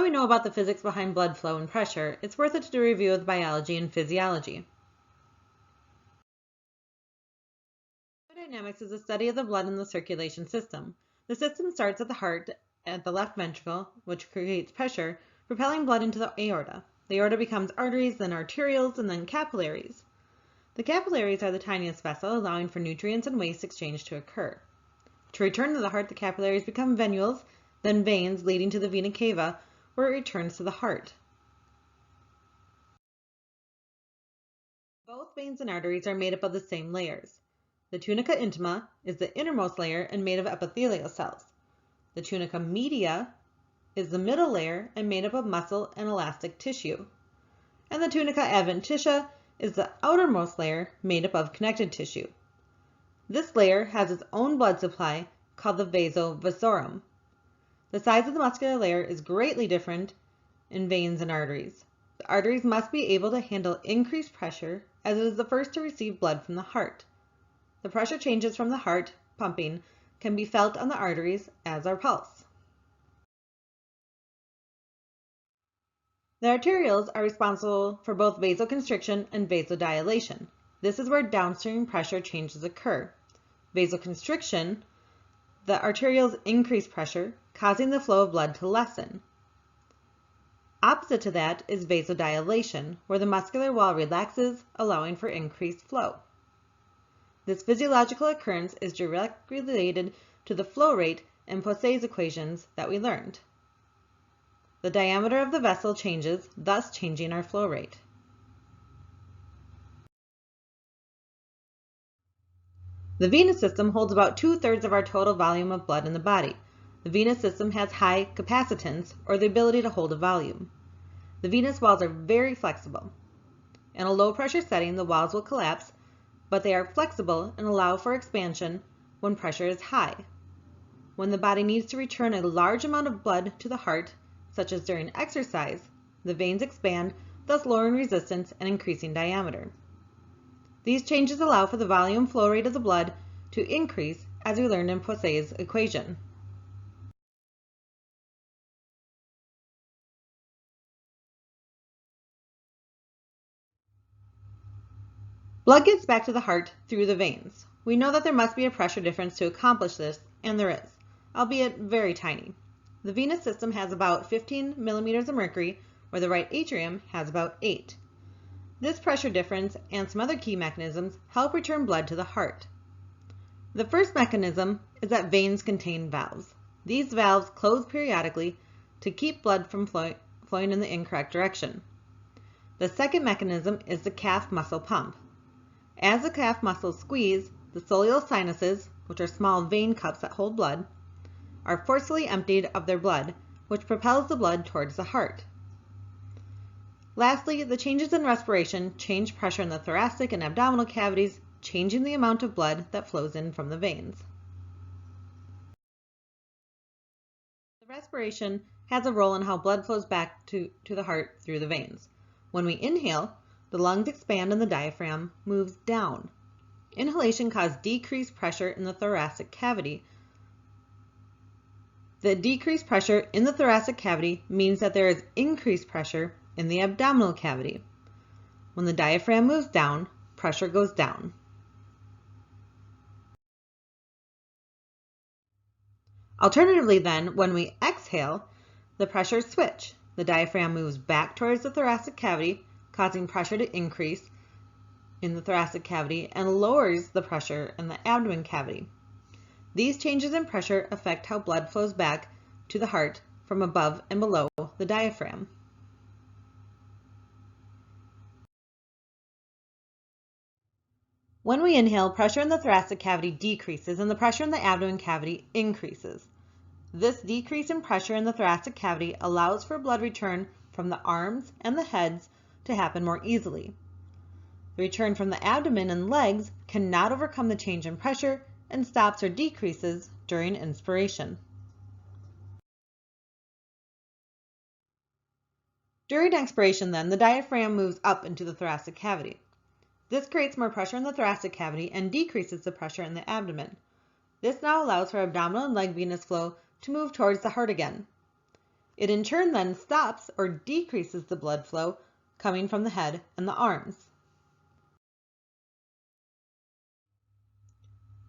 we know about the physics behind blood flow and pressure, it's worth it to do a review of the biology and physiology. Hemodynamics is a study of the blood in the circulation system. The system starts at the heart at the left ventricle, which creates pressure, propelling blood into the aorta. The aorta becomes arteries, then arterioles, and then capillaries. The capillaries are the tiniest vessel, allowing for nutrients and waste exchange to occur. To return to the heart, the capillaries become venules, then veins, leading to the vena cava, where it returns to the heart. Both veins and arteries are made up of the same layers. The tunica intima is the innermost layer and made of epithelial cells. The tunica media is the middle layer and made up of muscle and elastic tissue. And the tunica adventitia is the outermost layer made up of connective tissue. This layer has its own blood supply called the vasa vasorum. The size of the muscular layer is greatly different in veins and arteries. The arteries must be able to handle increased pressure as it is the first to receive blood from the heart. The pressure changes from the heart pumping can be felt on the arteries as our pulse. The arterioles are responsible for both vasoconstriction and vasodilation. This is where downstream pressure changes occur. Vasoconstriction, the arterioles increase pressure, causing the flow of blood to lessen. Opposite to that is vasodilation, where the muscular wall relaxes, allowing for increased flow. This physiological occurrence is directly related to the flow rate and Poiseuille's equations that we learned. The diameter of the vessel changes, thus changing our flow rate. The venous system holds about 2/3 of our total volume of blood in the body. The venous system has high capacitance, or the ability to hold a volume. The venous walls are very flexible. In a low pressure setting, the walls will collapse, but they are flexible and allow for expansion when pressure is high. When the body needs to return a large amount of blood to the heart, such as during exercise, the veins expand, thus lowering resistance and increasing diameter. These changes allow for the volume flow rate of the blood to increase, as we learned in Poiseuille's equation. Blood gets back to the heart through the veins. We know that there must be a pressure difference to accomplish this, and there is, albeit very tiny. The venous system has about 15 millimeters of mercury, where the right atrium has about 8. This pressure difference and some other key mechanisms help return blood to the heart. The first mechanism is that veins contain valves. These valves close periodically to keep blood from flowing in the incorrect direction. The second mechanism is the calf muscle pump. As the calf muscles squeeze, the soleal sinuses, which are small vein cups that hold blood, are forcefully emptied of their blood, which propels the blood towards the heart. Lastly, the changes in respiration change pressure in the thoracic and abdominal cavities, changing the amount of blood that flows in from the veins. The respiration has a role in how blood flows back to the heart through the veins. When we inhale, the lungs expand and the diaphragm moves down. Inhalation causes decreased pressure in the thoracic cavity. The decreased pressure in the thoracic cavity means that there is increased pressure in the abdominal cavity. When the diaphragm moves down, pressure goes down. Alternatively then, when we exhale, the pressures switch. The diaphragm moves back towards the thoracic cavity, causing pressure to increase in the thoracic cavity and lowers the pressure in the abdomen cavity. These changes in pressure affect how blood flows back to the heart from above and below the diaphragm. When we inhale, pressure in the thoracic cavity decreases and the pressure in the abdomen cavity increases. This decrease in pressure in the thoracic cavity allows for blood return from the arms and the heads to happen more easily. The return from the abdomen and legs cannot overcome the change in pressure and stops or decreases during inspiration. During expiration then, the diaphragm moves up into the thoracic cavity. This creates more pressure in the thoracic cavity and decreases the pressure in the abdomen. This now allows for abdominal and leg venous flow to move towards the heart again. It in turn then stops or decreases the blood flow coming from the head and the arms.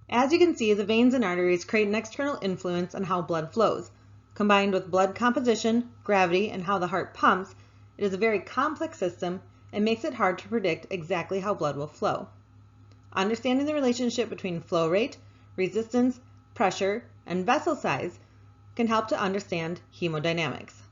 As you can see, the veins and arteries create an external influence on how blood flows. Combined with blood composition, gravity, and how the heart pumps, it is a very complex system and makes it hard to predict exactly how blood will flow. Understanding the relationship between flow rate, resistance, pressure, and vessel size can help to understand hemodynamics.